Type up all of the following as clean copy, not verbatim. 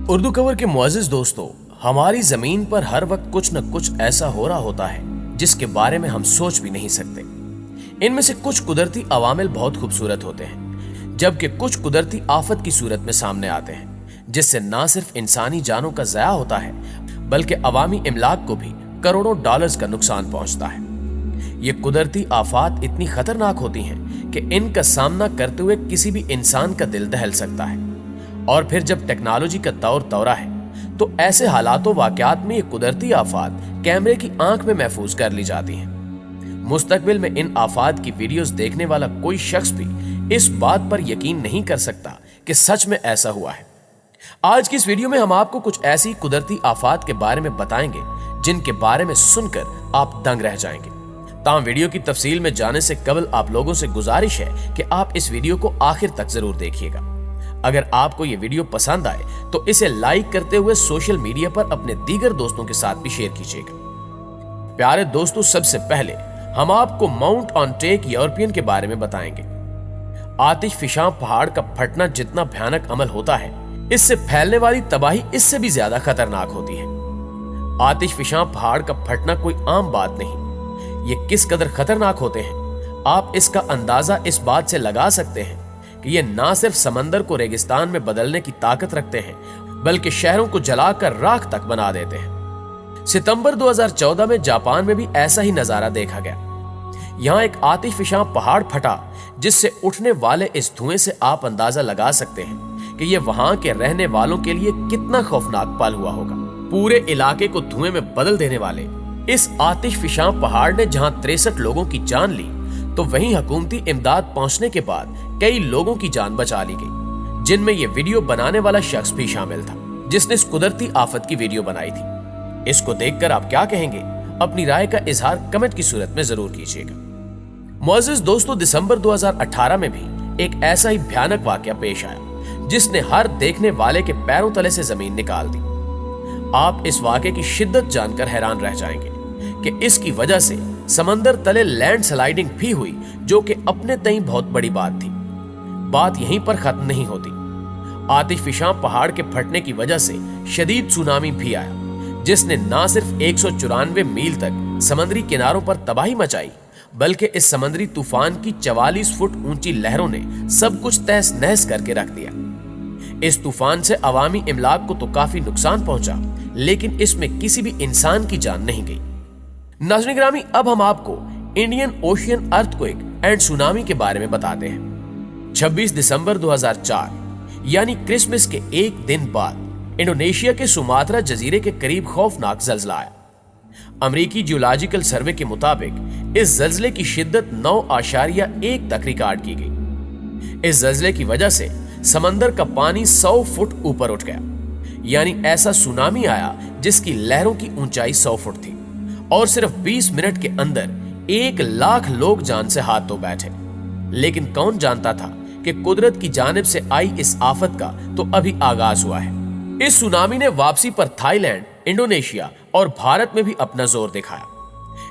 Urdu cover के मुअज़्ज़िज़ दोस्तों, हमारी जमीन पर हर वक्त कुछ न कुछ ऐसा हो रहा होता है जिसके बारे में हम सोच भी नहीं सकते। इनमें से कुछ कुदरती अवामिल बहुत खूबसूरत होते हैं, जबकि कुछ कुदरती आफत की सूरत में सामने आते हैं, जिससे ना सिर्फ इंसानी जानों का ज़या होता है बल्कि अवामी इमलाक को भी करोड़ों डॉलर्स का नुकसान पहुंचता है। ये कुदरती आफात इतनी खतरनाक होती हैं कि इनका सामना करते हुए किसी भी इंसान का दिल दहल सकता है। और फिर जब टेक्नोलॉजी का दौरा है तो ऐसे हालातों वाक़यात में ये कुदरती आफात कैमरे की आंख में महफूज कर ली जाती हैं। मुस्तकबिल में इन आफात की वीडियोस देखने वाला कोई शख्स भी इस बात पर यकीन नहीं कर सकता कि सच में ऐसा हुआ है। आज की इस वीडियो में हम आपको कुछ ऐसी कुदरती आफात के बारे में बताएंगे जिनके बारे में सुनकर आप दंग रह जाएंगे। ताहम वीडियो की तफसील में जाने से कबल आप लोगों से गुजारिश है कि आप इस वीडियो को आखिर तक जरूर देखिएगा। अगर आपको ये वीडियो पसंद आए तो इसे लाइक करते हुए सोशल मीडिया पर अपने दीगर दोस्तों के साथ भी शेयर कीजिएगा। प्यारे दोस्तों, सबसे पहले हम आपको माउंट ऑनटेक यूरोपियन के बारे में बताएंगे। आतिशफिशां पहाड़ का फटना जितना भयानक अमल होता है, इससे फैलने वाली तबाही इससे भी ज्यादा खतरनाक होती है। आतिशफिशां पहाड़ का फटना कोई आम बात नहीं। ये किस कदर खतरनाक होते हैं, आप इसका अंदाजा इस बात से लगा सकते हैं कि ये ना सिर्फ समंदर को रेगिस्तान में बदलने की ताकत रखते हैं बल्कि शहरों को जलाकर राख तक बना देते हैं। सितंबर 2014 में जापान में भी ऐसा ही नजारा देखा गया। यहाँ एक आतिशफिशां पहाड़ फटा जिससे उठने वाले इस धुएं से आप अंदाजा लगा सकते हैं कि ये वहां के रहने वालों के लिए कितना खौफनाक पल हुआ होगा। पूरे इलाके को धुएं में बदल देने वाले इस आतिशफिशां पहाड़ ने जहां 63 लोगों की जान ली तो वहीं हुकूमती इमदाद पहुंचने के बाद कई लोगों की जान बचा ली गई, जिनमें यह वीडियो बनाने वाला शख्स भी शामिल था जिसने इस कुदरती आफत की वीडियो बनाई थी। इसको देखकर आप क्या कहेंगे? अपनी राय का इजहार कमेंट की सूरत में जरूर कीजिएगा। मुअज़्ज़िज़ दोस्तों, दिसंबर 2018 में भी एक ऐसा ही भयानक वाकया पेश आया जिसने हर देखने वाले के पैरों तले से जमीन निकाल दी। आप इस वाकये की शिद्दत जानकर हैरान रह जाएंगे कि इसकी वजह से समंदर तले लैंड स्लाइडिंग भी हुई, जो कि अपने तई बहुत बड़ी बात थी। बात यहीं पर खत्म नहीं होती। आतिशफिशां पहाड़ के फटने की वजह से शदीद सुनामी भी आया जिसने न सिर्फ 194 मील तक समुद्री किनारों पर तबाही मचाई बल्कि इस समुद्री तूफान की 44 फुट ऊंची लहरों ने सब कुछ तहस नहस करके रख दिया। इस तूफान से अवामी इमलाक को तो काफी नुकसान पहुंचा, लेकिन इसमें किसी भी इंसान की जान नहीं गई। नाज़रीन गिरामी, अब हम आपको Indian ocean earthquake and tsunami के बारे में बताते हैं। 26 दिसंबर 2004 यानी क्रिसमस के एक दिन बाद इंडोनेशिया के सुमात्रा जजीरे के करीब खौफनाक जल्जला आया। अमेरिकी जियोलॉजिकल सर्वे के मुताबिक इस जल्जले की शिद्दत 9.1 तक रिकॉर्ड की गई। इस जल्जले की वजह से समंदर का पानी 100 फुट ऊपर उठ गया, यानी ऐसा सुनामी आया जिसकी लहरों की ऊंचाई 100 फुट थी और सिर्फ 20 मिनट के अंदर 1 लाख लोग जान से हाथ धो बैठे। लेकिन कौन जानता था कि कुदरत की जानिब से आई इस आफत का तो अभी आगाज हुआ है। इस सुनामी ने वापसी पर थाईलैंड, इंडोनेशिया और भारत में भी अपना जोर दिखाया।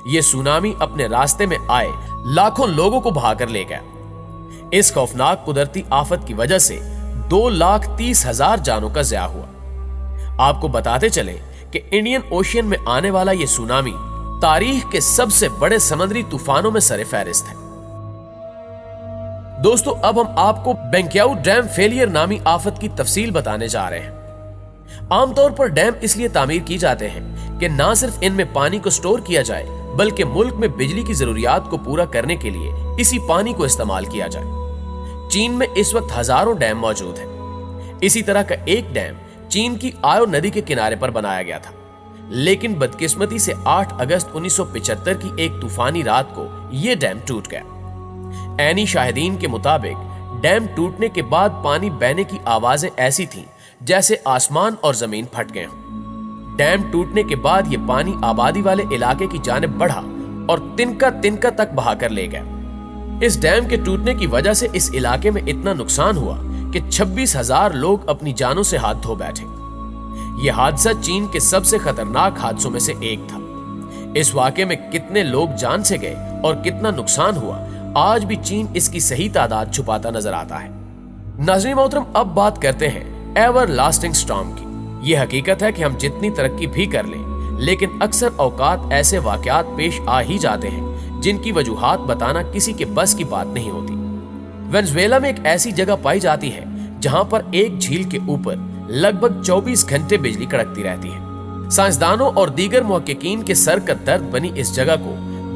यह सुनामी अपने रास्ते में आए लाखों लोगों को बहाकर ले गया। इस खौफनाक कुदरती आफत की वजह से 2,30,000 जानों का ज़या हुआ। आपको बताते चले कि इंडियन ओशियन में आने वाला यह सुनामी तारीख के सबसे बड़े समुद्री तूफानों में सरे फहरिस्त है। दोस्तों, अब हम आपको बेंक्याऊ डैम फेलियर नामी आफत की तफसील बताने जा रहे हैं। आमतौर पर डैम इसलिए तामीर की जाते हैं कि ना सिर्फ इनमें पानी को स्टोर किया जाए बल्कि मुल्क में बिजली की जरूरियात को पूरा करने के लिए इसी पानी को इस्तेमाल किया जाए। चीन में इस वक्त हजारों डैम मौजूद हैं। इसी तरह का एक डैम चीन की आयो नदी के किनारे पर बनाया गया था, लेकिन बदकिस्मती से 8 अगस्त 1975 की एक तूफानी रात को यह डैम टूट गया। ऐनी शाहिदीन के मुताबिक डैम टूटने के बाद पानी बहने की आवाजें ऐसी थीं जैसे आसमान और जमीन फट गए हों। डैम टूटने के बाद यह पानी आबादी वाले इलाके की जानिब बढ़ा और तिनका तिनका तक बहाकर ले गया। इस डैम के टूटने की वजह से इस इलाके में इतना नुकसान हुआ कि 26,000 लोग अपनी जानों से हाथ धो बैठे। यह हादसा चीन के सबसे खतरनाक हादसों में से एक था। इस वाकये में कितने लोग जान से गए और कितना नुकसान हुआ, आज भी चीन इसकी सही तादाद छुपाता नजर आता है। नाज़रीन मोहतरम, अब बात करते हैं एवर लास्टिंग स्टॉर्म की। ये हकीकत है कि हम जितनी तरक्की भी कर लें, लेकिन अक्सर औकात ऐसे वाकयात पेश आ ही जाते हैं जिनकी वजूहात बताना किसी के बस की बात नहीं होती। वेनेजुएला में एक ऐसी जगह पाई जाती है जहां पर एक झील के ऊपर लगभग 24 घंटे बिजली कड़कती रहती है। साइंसदानों और दीगर मुहक्किकीन के सर का दर्द बनी इस जगह को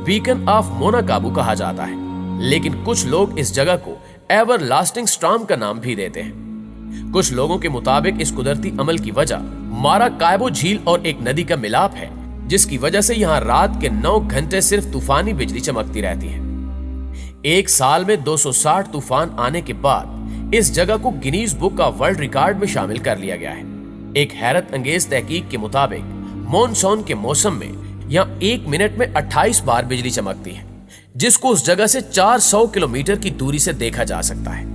बीकन ऑफ मोनाकाबू कहा जाता है, लेकिन कुछ लोग इस जगह को एवर लास्टिंग स्टॉर्म का नाम भी देते हैं। कुछ लोगों के मुताबिक इस कुदरती अमल की वजह माराकाइबो झील और एक नदी का मिलाप है, जिसकी वजह से यहाँ रात के 9 घंटे सिर्फ तूफानी बिजली चमकती रहती है। एक साल में 260 तूफान आने के बाद इस जगह को गिनीज बुक का वर्ल्ड रिकॉर्ड में शामिल कर लिया गया है। एक हैरत अंगेज तहकीक के मुताबिक मॉनसून के मौसम में यहाँ 1 मिनट में 28 बार बिजली चमकती है, जिसको उस जगह से 400 किलोमीटर की दूरी से देखा जा सकता है।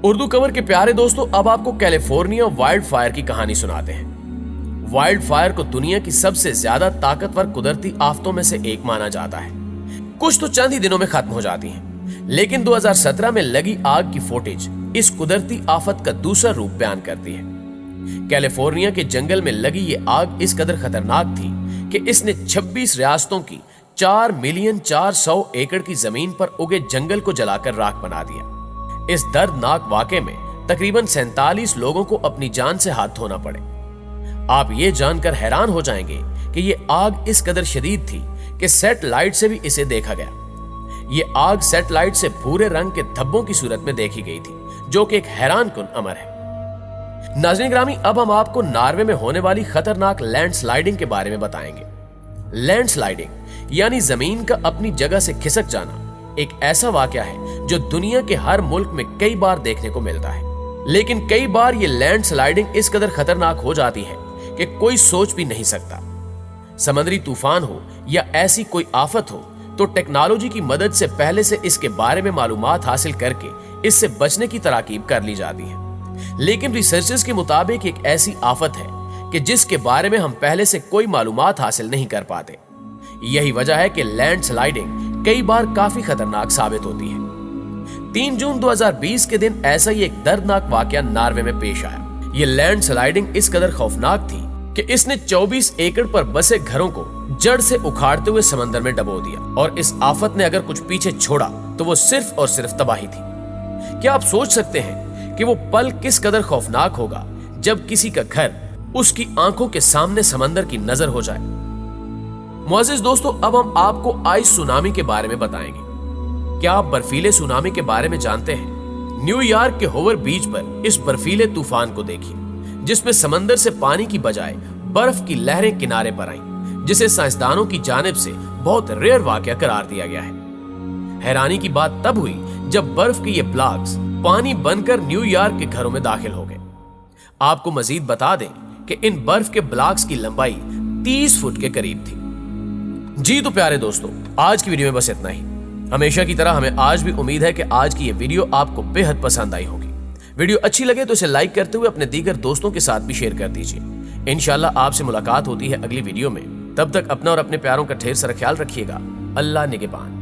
उर्दू कवर के प्यारे दोस्तों, अब आपको कैलिफोर्निया वाइल्ड फायर की कहानी सुनाते हैं। वाइल्ड फायर को दुनिया की सबसे ज्यादा ताकतवर कुदरती आफतों में से एक माना जाता है। कुछ तो चंद ही दिनों में खत्म हो जाती हैं, लेकिन 2017 में लगी आग की फुटेज इस कुदरती आफत का दूसरा रूप बयान करती है। कैलिफोर्निया के जंगल में लगी ये आग इस कदर खतरनाक थी कि इसने 26 रियासतों की 4,400,000 एकड़ की जमीन पर उगे जंगल को जलाकर राख बना दिया। इस दर्दनाक वाक़े में तकरीबन 47 लोगों को अपनी जान से हाथ धोना पड़े। आप ये जानकर हैरान हो जाएंगे कि ये आग इस कदर शदीद थी कि सैटेलाइट से भी इसे देखा गया। ये आग सैटेलाइट से भूरे रंग के धब्बों की सूरत में देखी गई थी, जो कि एक हैरानकुन अमर है। नाज़रीन ग्रामी, अब हम आपको नॉर्वे में होने वाली खतरनाक लैंडस्लाइडिंग के बारे में बताएंगे। लैंडस्लाइडिंग यानी जमीन का अपनी जगह से खिसक जाना एक ऐसा वाकया है जो दुनिया के हर मुल्क में कई बार देखने को मिलता है, लेकिन कई बार ये लैंडस्लाइडिंग इस कदर खतरनाक हो जाती है कि कोई सोच भी नहीं सकता। समुद्री तूफान हो या ऐसी कोई आफत हो तो टेक्नोलॉजी की मदद से पहले से इसके बारे में मालूमात हासिल करके इससे बचने की तराकीब कर ली जाती है। लेकिन रिसर्चर्स के मुताबिक एक ऐसी आफत है कि जिसके बारे में हम पहले से कोई मालूमात हासिल नहीं कर पाते। यही वजह है कि लैंडस्लाइडिंग कई बार काफी खतरनाक साबित होती है। 3 जून 2020 के दिन ऐसा ही एक दर्दनाक वाकया नॉर्वे में पेश आया। ये लैंडस्लाइडिंग इस कदर खौफनाक थी कि इसने 24 एकड़ पर बसे घरों को जड़ से उखाड़ते हुए समंदर में डबो दिया, और इस आफत ने अगर कुछ पीछे छोड़ा तो वो सिर्फ और सिर्फ तबाही थी। क्या आप सोच सकते हैं कि वो पल किस कदर खौफनाक होगा जब किसी का घर उसकी आंखों के सामने समंदर की नजर हो जाए। मुअज़्ज़िज़ दोस्तों, अब हम आपको आइस सुनामी के बारे में बताएंगे। क्या आप बर्फीले सुनामी के बारे में जानते हैं? न्यूयॉर्क के होवर बीच पर इस बर्फीले तूफान को देखिए, जिसमें समंदर से पानी की बजाय बर्फ की लहरें किनारे पर आईं, जिसे साइंसदानों की जानिब से बहुत रेयर वाकया करार दिया गया है। हैरानी की बात तब हुई जब बर्फ के ये ब्लॉक्स पानी बनकर न्यूयॉर्क के घरों में दाखिल हो गए। आपको मजीद बता दें कि इन बर्फ के ब्लॉक्स की लंबाई 30 फुट के करीब थी। जी तो प्यारे दोस्तों, आज की वीडियो में बस इतना ही। हमेशा की तरह हमें आज भी उम्मीद है कि आज की ये वीडियो आपको बेहद पसंद आई होगी। वीडियो अच्छी लगे तो इसे लाइक करते हुए अपने दीगर दोस्तों के साथ भी शेयर कर दीजिए। इंशाल्लाह आपसे मुलाकात होती है अगली वीडियो में। तब तक अपना और अपने प्यारों का ढेर सारा ख्याल रखिएगा। अल्लाह निगहबान।